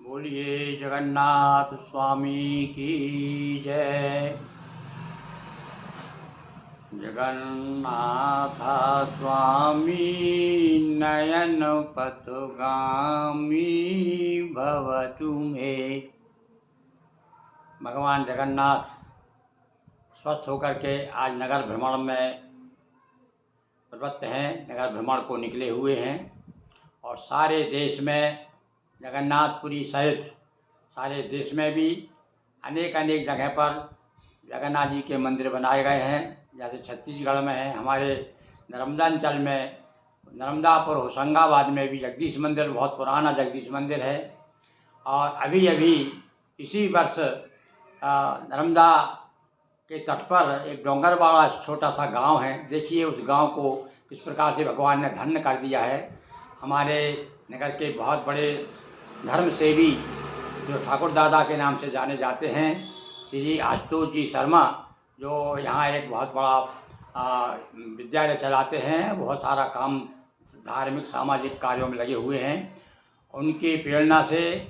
बोलिए जगन्नाथ स्वामी की जय। जगन्नाथ स्वामी नयन पथगामी भवतु मे। भगवान जगन्नाथ स्वस्थ होकर के आज नगर भ्रमण में प्रवृत्त हैं, नगर भ्रमण को निकले हुए हैं और सारे देश में जगन्नाथपुरी सहित सारे देश में भी अनेक अनेक जगह पर जगन्नाथ जी के मंदिर बनाए गए हैं। जैसे छत्तीसगढ़ में है, हमारे नर्मदा अंचल में नर्मदापुर होशंगाबाद में भी जगदीश मंदिर, बहुत पुराना जगदीश मंदिर है। और अभी अभी इसी वर्ष नर्मदा के तट पर एक डोंगरवाड़ा छोटा सा गांव है। देखिए उस गांव को किस प्रकार से भगवान ने धन्य कर दिया है। हमारे नगर के बहुत बड़े धर्म सेवी जो ठाकुर दादा के नाम से जाने जाते हैं, श्री आशुतोष जी शर्मा, जो यहाँ एक बहुत बड़ा विद्यालय चलाते हैं, बहुत सारा काम धार्मिक सामाजिक कार्यों में लगे हुए हैं। उनकी प्रेरणा से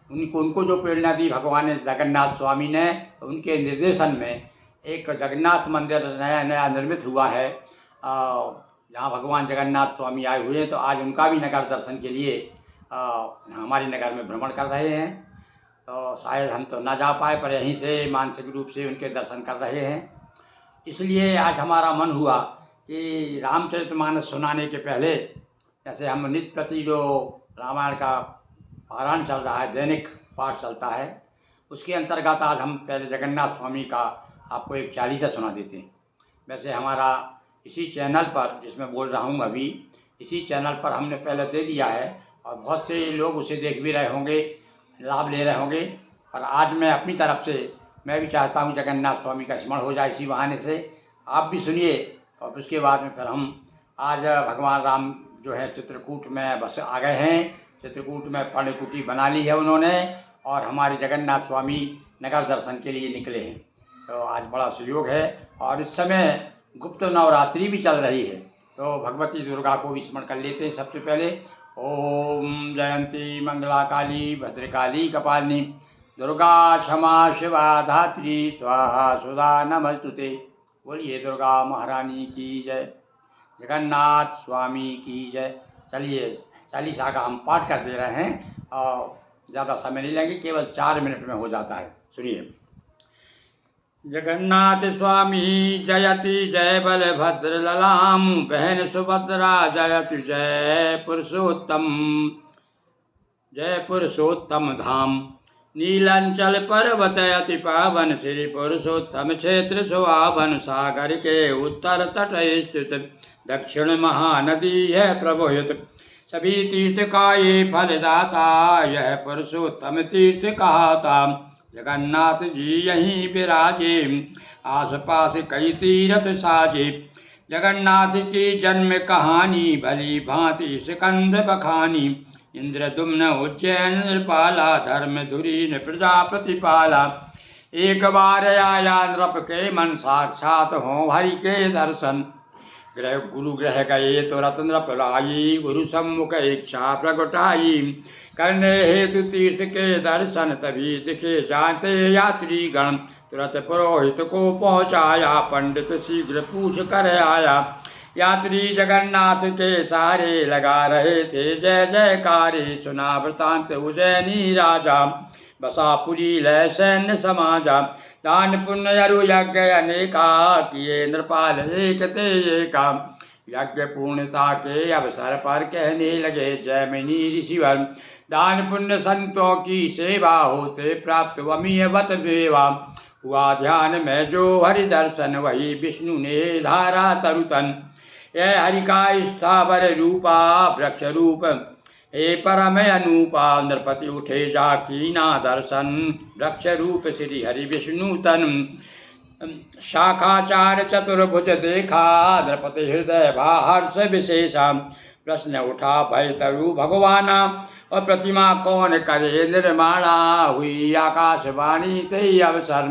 उनको जो प्रेरणा दी भगवान ने जगन्नाथ स्वामी ने, उनके निर्देशन में एक जगन्नाथ मंदिर नया निर्मित हुआ है जहाँ भगवान जगन्नाथ स्वामी आए हुए हैं। तो आज उनका भी नगर दर्शन के लिए हमारे नगर में भ्रमण कर रहे हैं। तो शायद हम तो ना जा पाए, पर यहीं से मानसिक रूप से उनके दर्शन कर रहे हैं। इसलिए आज हमारा मन हुआ कि रामचरितमानस सुनाने के पहले, जैसे हम नित्य प्रति जो रामायण का पारायण चल रहा है, दैनिक पाठ चलता है, उसके अंतर्गत आज हम पहले जगन्नाथ स्वामी का आपको एक चालीसा सुना देते हैं। वैसे हमारा इसी चैनल पर, जिसमें बोल रहा हूँ अभी, इसी चैनल पर हमने पहले दे दिया है और बहुत से लोग उसे देख भी रहे होंगे, लाभ ले रहे होंगे। और आज मैं अपनी तरफ से मैं भी चाहता हूँ जगन्नाथ स्वामी का स्मरण हो जाए इसी बहाने से। आप भी सुनिए और उसके बाद में फिर हम आज भगवान राम जो है चित्रकूट में बस आ गए हैं। चित्रकूट में पर्णकुटी बना ली है उन्होंने और हमारे जगन्नाथ स्वामी नगर दर्शन के लिए निकले हैं। तो आज बड़ा सुयोग है और इस समय गुप्त नवरात्रि भी चल रही है। तो भगवती दुर्गा को भी स्मरण कर लेते हैं सबसे पहले। ओम जयंती मंगला काली भद्रकाली कपालिनी दुर्गा क्षमा शिवा धात्री स्वाहा सुधा नमस्तुते। बोलिए दुर्गा महारानी की जय, जगन्नाथ स्वामी की जय। चलिए चालीसा का हम पाठ कर दे रहे हैं और ज़्यादा समय नहीं लेंगे, केवल 4 मिनट में हो जाता है। सुनिए। जगन्नाथ स्वामी जयति जय बलभद्र ललाम, बहन सुभद्रा जयति जय पुरुषोत्तम धाम। नीलांचल पर्वत अति पावन, श्री पुरुषोत्तम क्षेत्र सुहावन। सागर के उत्तर तट स्थित दक्षिण महानदी है प्रभुहित, सभी तीर्थ का ये फलदाता, यह पुरुषोत्तम तीर्थ कहाता। जगन्नाथ जी यहीं विराजे, आसपास कई तीर्थ साजे। जगन्नाथ की जन्म कहानी, भली भांति स्कंद बखानी। इंद्रदुम्न उज्जैन नृपाला, धर्मधुरी ने प्रजा प्रतिपाला। एक बार आया नृप के मन, साक्षात हो हरि के दर्शन। गुरु ग्रह गए तो रत्न लाई, गुरु सम्मुख इच्छा प्रगटाई। करने हेतु तीर्थ के दर्शन, तभी दिखे जाते यात्री गण। तुरंत पुरोहित को पहुँचाया, पंडित शीघ्र पूछ कर आया। यात्री जगन्नाथ के सारे, लगा रहे थे जय जयकारे। सुना वृतांत उज्जैनी राजा, बसापुरी लय सैन्य समाजा। दान पुण्य अरु यज्ञ अनेका, किए नृपाल एक ते एका। यज्ञ पूर्णता के अवसर पर कहने लगे जैमिनी ऋषिवर। दान पुण्य संतों की सेवा, होते प्राप्त अमीयवत मेवा। हुआ ध्यान में जो हरि दर्शन, वही विष्णु ने धारा तरुतन। यह हरि का स्थावर रूपा, वृक्ष रूप हे परम अनूपा। नृपति उठे जा कीना दर्शन, वृक्ष रूप श्री हरि विष्णु तन। शाखाचार चतुर्भुज देखा, नृपति हृदय हर्ष विशेषा। प्रश्न उठा भय तरु भगवाना, और प्रतिमा कौन करे निर्माणा। हुई आकाशवाणी ते अवसर,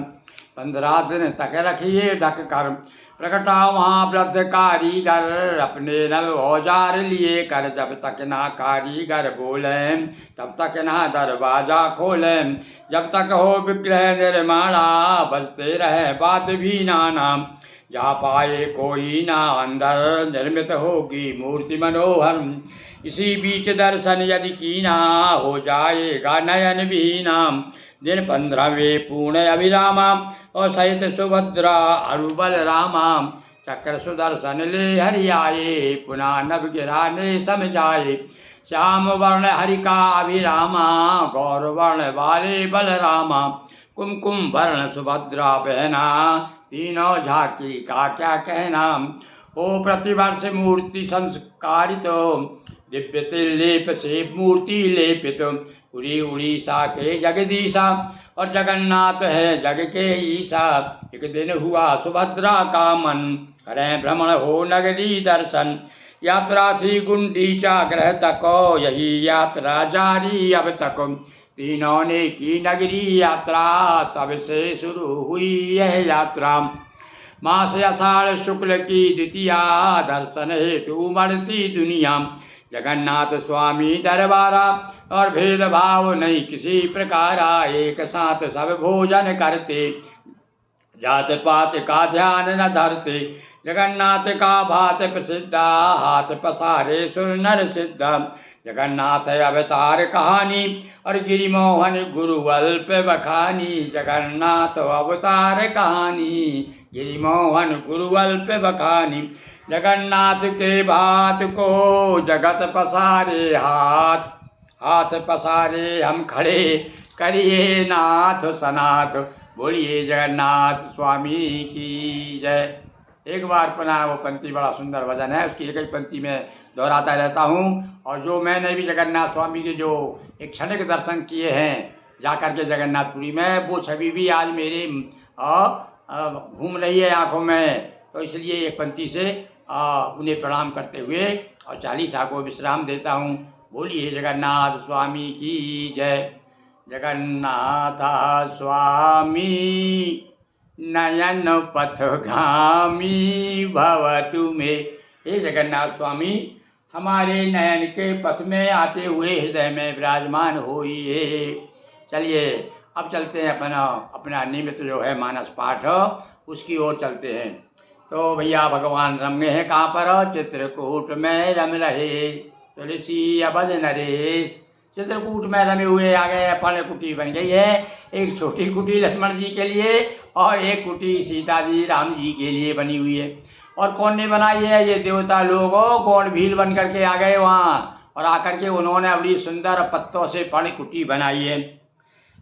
15 दिन तक रखिए ढक कर। प्रकटा वहाँ वृद्ध कारीगर, अपने नव औजार लिए कर। जब तक ना कारीगर बोले तब तक ना दरवाजा खोले। जब तक हो विग्रह निर्माणा, बजते रहे बाद भी नाना। जा पाए कोई ना अंदर, निर्मित होगी मूर्ति मनोहर। इसी बीच दर्शन यदि कीना, हो जाएगा नयन बीना। दिन 15वें पूर्ण अभिरामा, और सहित सुभद्रा अरु बलरामा। चक्र सुदर्शन ले हरि आए, पुनः नभ गिराने समझाए। श्याम वर्ण हरि का अभिरामा, गौर वर्ण वाले बलरामा। कुमकुम वर्ण सुभद्रा बहना, तीनों झांकी का क्या कहना। ओ प्रतिवर्ष मूर्ति संस्कारित, दिव्य तिल लेप से मूर्ति लेपित। उड़ी उड़ीसा के जगदीशा, और जगन्नाथ है जग के ईसा। एक दिन हुआ सुभद्रा का मन, करें भ्रमण हो नगरी दर्शन। यात्रा थी गुंडीचा ग्रह तक, यही यात्रा जारी अब तक। तीनों ने की नगरी यात्रा, तब से शुरू हुई यह यात्रा। मास आषाढ़ शुक्ल की द्वितीया, दर्शन हेतु उमड़ती दुनिया। जगन्नाथ स्वामी दरबारा, और भेदभाव नहीं किसी प्रकारा। एक साथ सब भोजन करते, जात पात का ध्यान न धरते। जगन्नाथ का भात प्रसिद्धा, हाथ पसारे सुर नर सिद्धा। जगन्नाथ अवतार कहानी, और गिरिमोहन गुरुवल्प बखानी। जगन्नाथ अवतार कहानी, गिरिमोहन गुरुवल्प बखानी। जगन्नाथ के भात को जगत पसारे हाथ, हाथ पसारे हम खड़े करिए नाथ सनाथ। बोलिए जगन्नाथ स्वामी की जय। एक बार पुनः वो पंक्ति बड़ा सुंदर भजन है, उसकी एक ही पंक्ति में दोहराता रहता हूँ। और जो मैंने भी जगन्नाथ स्वामी के जो एक क्षणिक दर्शन किए हैं जाकर के जगन्नाथपुरी में, वो छवि भी आज मेरे घूम रही है आँखों में। तो इसलिए एक पंक्ति से उन्हें प्रणाम करते हुए और चालीसा को विश्राम देता हूँ। बोलिए जगन्नाथ स्वामी की जय। जगन्नाथ स्वामी नयन पथगामी भवतु मे। हे जगन्नाथ स्वामी, हमारे नयन के पथ में आते हुए हृदय में विराजमान होइए। चलिए अब चलते हैं अपना नियमित जो है मानस पाठ, उसकी ओर चलते हैं। तो भैया भगवान रम गए हैं कहाँ पर? चित्रकूट में रम रहे तुलसी अबध नरेश। चित्रकूट में रमे हुए आ गए, पर्ण कुटी बन गई है। एक छोटी कुटी लक्ष्मण जी के लिए और एक कुटी सीता जी राम जी के लिए बनी हुई है। और कौन ने बनाई है? ये देवता लोग गौड़ भील बन करके आ गए वहाँ, और आकर के उन्होंने बड़ी सुंदर पत्तों से पर्ण कुटी बनाई है।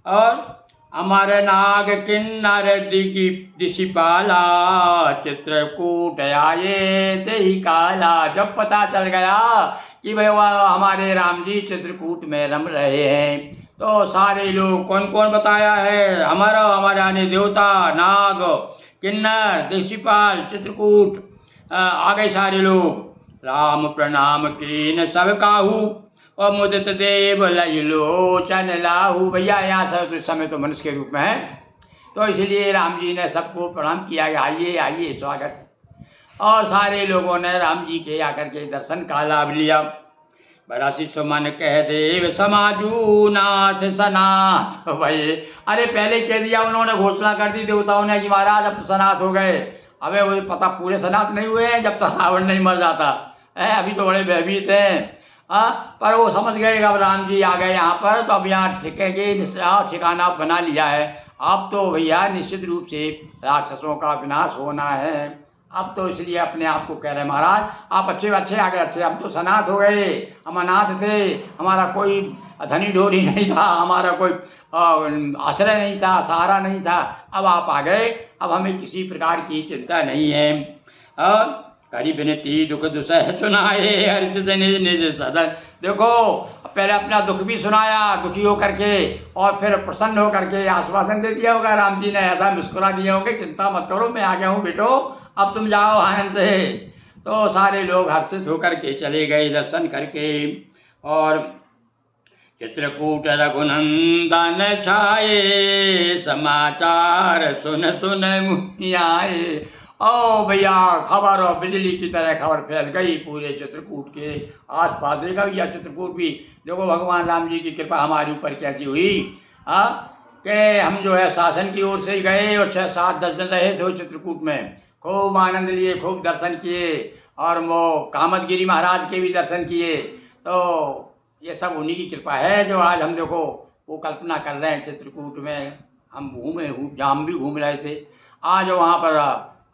और अमर नाग किन्नर दिशिपाला, चित्रकूट आए ते ही काला। जब पता चल गया कि भाई वह हमारे राम जी चित्रकूट में रम रहे हैं, तो सारे लोग, कौन कौन बताया है? हमारे यानी देवता, नाग, किन्नर, देशीपाल, चित्रकूट आ गए सारे लोग। राम प्रणाम कीन सब काहू, और मुदित देव लय लोचन लाहू। भैया यहाँ सब इस समय तो मनुष्य के रूप में है, तो इसलिए राम जी ने सबको प्रणाम किया, आइए आइए स्वागत। और सारे लोगों ने राम जी के आकर के दर्शन का लाभ लिया। बरासी सुमन कह देव समाजू नाथ सनाथ। भाई अरे पहले कह दिया उन्होंने, घोषणा कर दी देवताओं ने कि महाराज अब तो सनाथ हो गए। अबे वो पता पूरे सनाथ नहीं हुए हैं जब तक रावण नहीं मर जाता है, अभी तो बड़े भयभीत हैं। पर वो समझ गए अब राम जी आ गए यहाँ पर, तो अब यहाँ ठिकेंगे, ठिकाना बना लिया है। अब तो भैया निश्चित रूप से राक्षसों का विनाश होना है। अब तो इसलिए अपने आप को कह रहे महाराज आप अच्छे अच्छे आ गए, अच्छे, हम तो सनाथ हो गए, हम अनाथ थे, हमारा कोई धनी ढोरी नहीं था, हमारा कोई आश्रय नहीं था, सहारा नहीं था, अब आप आ गए, अब हमें किसी प्रकार की चिंता नहीं है। करी विनती दुख दुसह सुनाए, हर्षित निज निज सदन। देखो पहले अपना दुख भी सुनाया दुखी होकर के, और फिर प्रसन्न होकर के आश्वासन दे दिया होगा राम जी ने, ऐसा मुस्कुरा दिया होंगे, चिंता मत करो मैं आ गया हूँ बेटो, अब तुम जाओ आनंद से। तो सारे लोग हर्षित होकर के चले गए दर्शन करके। और चित्रकूट रघुनंदन छाए, समाचार सुन सुन मुनि आए। ओ भैया खबर और बिजली की तरह खबर फैल गई पूरे चित्रकूट के आसपास। देखा भैया चित्रकूट भी, देखो भगवान राम जी की कृपा हमारे ऊपर कैसी हुई। हाँ, कि हम जो है शासन की ओर से ही गए और 6-7-10 दिन रहे थे चित्रकूट में, खूब आनंद लिए, खूब दर्शन किए, और वो कामतगिरी महाराज के भी दर्शन किए। तो ये सब उन्हीं की कृपा है जो आज हम देखो वो कल्पना कर रहे हैं चित्रकूट में हम जाम भी घूम रहे थे। आज वहाँ पर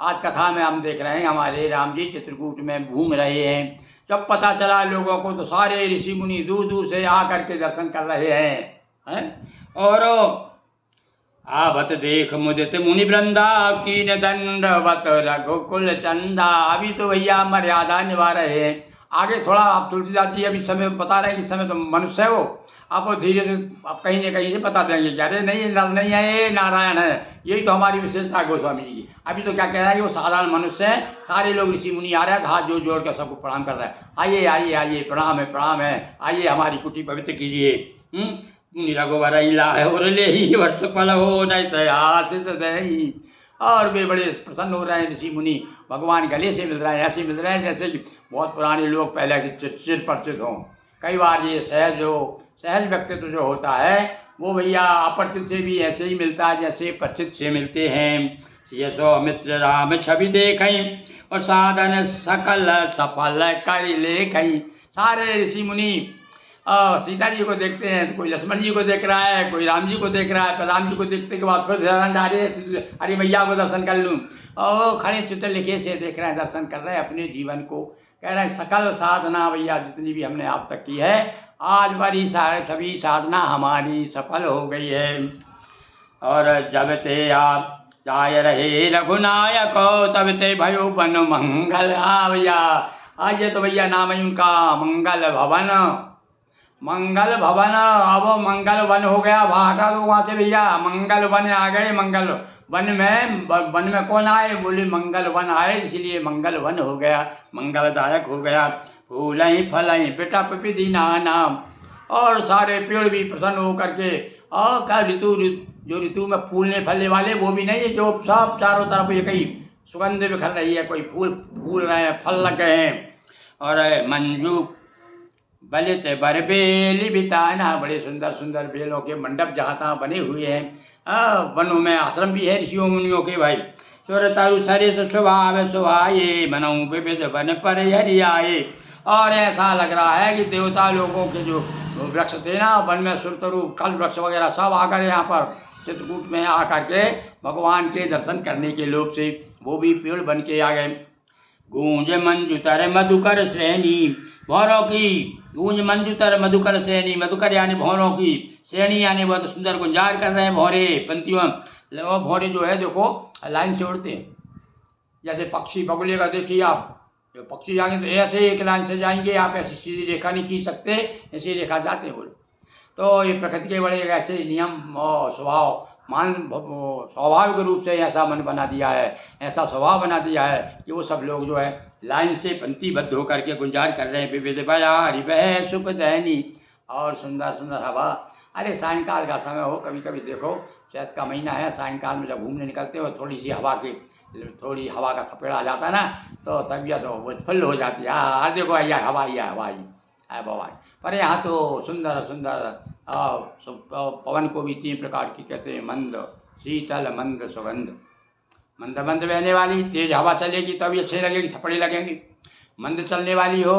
आज कथा में हम देख रहे हैं हमारे राम जी चित्रकूट में घूम रहे हैं। जब पता चला लोगों को तो सारे ऋषि मुनि दूर दूर से आकर के दर्शन कर रहे हैं। और आवत देख मुदित मुनि वृंदा कीन दंडवत रघुकुल चंदा। अभी तो भैया मर्यादा निभा रहे हैं। आगे थोड़ा आप तुलसीदास जी अभी समय बता रहे हैं कि समय तो मनुष्य है, वो आप धीरे से आप कहीं न कहीं से बता देंगे कि अरे नहीं नर नहीं है, ये नारायण है। यही तो हमारी विशेषता है गोस्वामी जी की। अभी तो क्या कह रहा है कि वो साधारण मनुष्य है। सारे लोग ऋषि मुनि आ रहे हैं, हाथ जोड़ जोड़ कर सबको प्रणाम कर रहे हैं। आइए आइए आइए, प्रणाम है, आइए हमारी कुटी पवित्र कीजिए। मुनि रघुवर ले ही वर्ष फल हो नहीं तो आशीष दही। और वे बड़े प्रसन्न हो रहे हैं ऋषि मुनि, भगवान गले से मिल रहे हैं, ऐसे मिल रहे हैं जैसे कि बहुत पुराने लोग पहले से चिर परिचित हों। कई बार ये सहज व्यक्तित्व जो होता है वो भैया अपरिचित से भी ऐसे ही मिलता है जैसे परिचित से मिलते हैं। यशो मित्र राम छवि देखें और साधन सकल सफल कर लेखें। सारे ऋषि मुनि सीता जी को देखते हैं तो कोई लक्ष्मण जी को देख रहा है, कोई राम जी को देख रहा है, फिर राम जी को देखने के बाद फिर ध्यान जा रहे हैं अरे मैया को दर्शन कर लूँ। और खड़े चित्र लिखे से देख रहे हैं, दर्शन कर रहे हैं अपने जीवन को। कह रहे हैं सकल साधना भैया जितनी भी हमने आप तक की है, आज बड़ी सभी साधना हमारी सफल हो गई है। और जब ते आप जाय रहे रघुनायक तब ते भयो बन मंगल। हाँ भैया, आज ये तो भैया नाम है उनका मंगल भवन। मंगल भवन, अब मंगल वन हो गया, हटा दो वहाँ से भैया, मंगल वन आ गए। मंगल वन में कौन आए, बोले मंगल वन आए, इसलिए मंगल वन हो गया, मंगलदायक हो गया। फूल ही फल ही बेटा पिपी नाम, और सारे पेड़ भी प्रसन्न होकर के, और क्या जो ऋतु में फूलने फलने वाले वो भी नहीं है, जो सब चारों तरफ ये कहीं सुगंध बिखर रही है, कोई फूल रहे हैं, फल लग गए हैं। और मंजू बलित बरबेली बिताना, बड़े सुंदर सुंदर बेलों के मंडप जहाँ तहाँ बने हुए हैं। वनों में आश्रम भी है ऋषियों मुनियों के भाई। स्वर तरु सरिस स्वभाव सुहाये मनऊ विविध वन पर हरियाए। और ऐसा लग रहा है कि देवता लोगों के जो वृक्ष थे ना वन में, सुरतरु कल वृक्ष वगैरह सब आकर यहाँ पर चित्रकूट में आकर के भगवान के दर्शन करने के लोभ से वो भी पेड़ बन के आ गए। गूंज मंजुतर मधुकर श्रेणी भौरों की, गूंज मंजुतर मधुकर श्रेणी, मधुकर यानी भौरों की, श्रेणी यानी बहुत सुंदर गुंजार कर रहे हैं भौरे पंक्तियों। वो भौरे जो है देखो लाइन से उड़ते हैं, जैसे पक्षी बगुले का देखिए आप, जो पक्षी जाएंगे तो ऐसे एक लाइन से जाएंगे, आप ऐसी सीधी रेखा नहीं खींच सकते, ऐसी रेखा जाते हैं बोलो। तो ये प्रकृति के बड़े ऐसे नियम और स्वभाव स्वाभाविक रूप से ऐसा मन बना दिया है, ऐसा स्वभाव बना दिया है कि वो सब लोग जो है लाइन से पंक्तिबद्ध होकर के गुंजार कर रहे हैं। विविध बयारी वह सुख दैनी, और सुंदर सुंदर हवा। अरे सायंकाल का समय हो, कभी कभी देखो चैत का महीना है, सायंकाल में जब घूमने निकलते हो थोड़ी हवा का थपेड़ा आ जाता है ना, तो तबीयत वो फुल हो जाती है। हाँ देखो आइया हवा है बाबा। पर यहाँ तो सुंदर सुंदर पवन को भी 3 प्रकार की कहते हैं, मंद शीतल मंद सुगंध। मंद मंद बहने वाली तेज हवा चलेगी तभी अच्छे लगेगी, थपड़े लगेंगी। मंद चलने वाली हो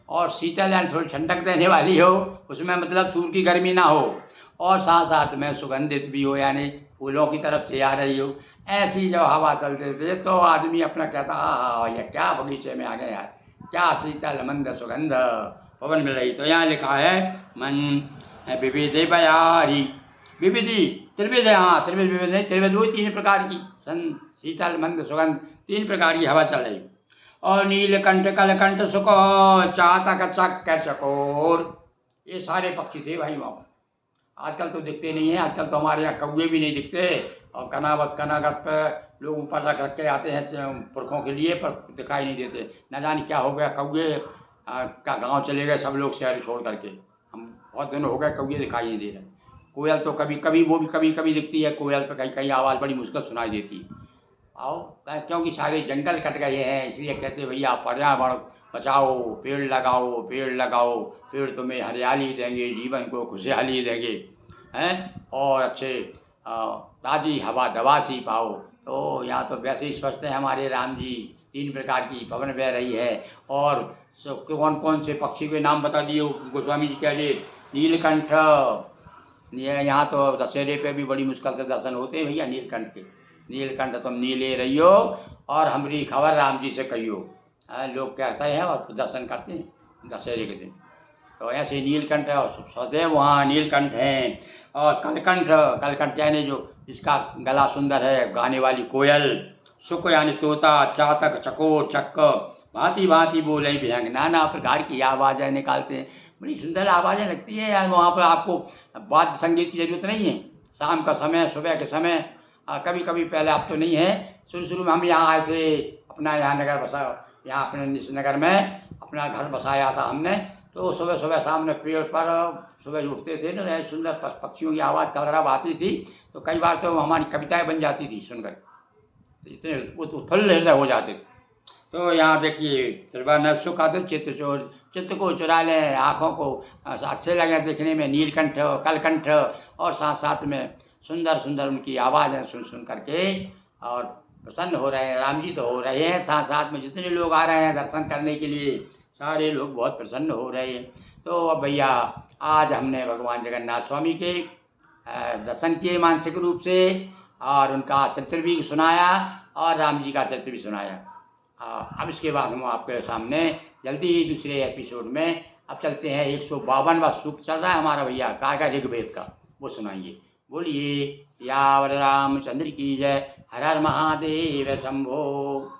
और शीतल यानी थोड़ी ठंडक देने वाली हो, उसमें मतलब सूर्य की गर्मी ना हो, और साथ साथ में सुगंधित भी हो यानी फूलों की तरफ से आ रही हो। ऐसी जब हवा चलते थे तो आदमी अपना कहता हाँ ये क्या बगीचे में आ गए यार, क्या शीतल मंद सुगंध पवन मिल रही। तो यहाँ लिखा है मन विविध बयारी, विविधि त्रिविध, हाँ त्रिविध विविध नहीं, त्रिविध वो 3 प्रकार की शीतल मंद सुगंध 3 प्रकार की हवा चल रही। और नीलकंठ कलकंठ सुको चातक चक चकोर, ये सारे पक्षी थे भाई वहाँ। आजकल तो दिखते नहीं हैं, आजकल तो हमारे यहाँ कौवे भी नहीं दिखते, और कनागत पे लोग ऊपर रख रख के आते हैं पुरखों के लिए, पर दिखाई नहीं देते। न जाने क्या हो गया, कौवे का गांव चले गए सब लोग शहर छोड़ करके। हम बहुत दिन हो गए कौवे दिखाई नहीं दे रहे। कोयल तो कभी कभी वो भी कभी कभी दिखती है, कोयल पे कहीं कहीं आवाज़ बड़ी मुश्किल सुनाई देती है। आओ, क्योंकि सारे जंगल कट गए हैं, इसलिए कहते भैया पर्यावरण बचाओ, पेड़ लगाओ, पेड़ लगाओ, पेड़ तुम्हें हरियाली देंगे, जीवन को खुशहाली देंगे, हैं, और अच्छे ताज़ी हवा दवा सी पाओ। तो यहाँ तो वैसे ही स्वस्थ हैं हमारे राम जी। 3 प्रकार की पवन बह रही है, और कौन कौन से पक्षी के नाम बता दिए गोस्वामी जी कह लिए। नीलकंठ, यहाँ तो दशहरे पे भी बड़ी मुश्किल से दर्शन होते हैं भैया नीलकंठ के। नीलकंठ तुम नीले रहियो और हमारी खबर राम जी से कहियो, लोग कहते हैं और दर्शन करते हैं दशहरे के दिन। तो ऐसे नीलकंठ है, और सदैव वहाँ नीलकंठ हैं। और कलकंठ, कलकंठ यानी जो जिसका गला सुंदर है, गाने वाली कोयल। सुख यानी तोता, चातक, चकोर, चक्क, भांति भांति बोले विहंग, नाना प्रकार की आवाज़ें निकालते हैं। बड़ी सुंदर आवाज़ें लगती हैं यार। वहाँ पर आपको वाद्य संगीत की ज़रूरत नहीं है। शाम का समय, सुबह के समय, कभी कभी पहले, अब तो नहीं है, शुरू में हम यहाँ आए थे, अपना यहाँ नगर बसा, यहाँ अपने इस नगर में अपना घर बसाया था हमने। तो सुबह सुबह सामने पेड़ पर सुबह उठते थे ना, सुंदर पक्षियों की आवाज़ कलरव आती थी। तो कई बार तो हमारी कविताएं बन जाती थी सुनकर, तो इतने उत्फुल्ल हृदय हो जाते थे। तो यहाँ देखिए, सर्वानंद सुख आते, चित्त को चुरा लें, आँखों को अच्छे लगे देखने में नीलकंठ, कलकंठ, और साथ साथ में सुंदर सुंदर उनकी आवाज़ें सुन सुन करके और प्रसन्न हो रहे हैं। राम जी तो हो रहे हैं, साथ साथ में जितने लोग आ रहे हैं दर्शन करने के लिए, सारे लोग बहुत प्रसन्न हो रहे हैं। तो अब भैया आज हमने भगवान जगन्नाथ स्वामी के दर्शन किए मानसिक रूप से, और उनका चरित्र भी सुनाया, और राम जी का चरित्र भी सुनाया। अब इसके बाद हम आपके सामने जल्दी ही दूसरे एपिसोड में अब चलते हैं। 152वां सूक्त चल रहा है हमारा भैया काय का ऋग्वेद का, वो सुनाएंगे। बोलिए सियावर रामचंद्र की जय। हर हर महादेव शंभो।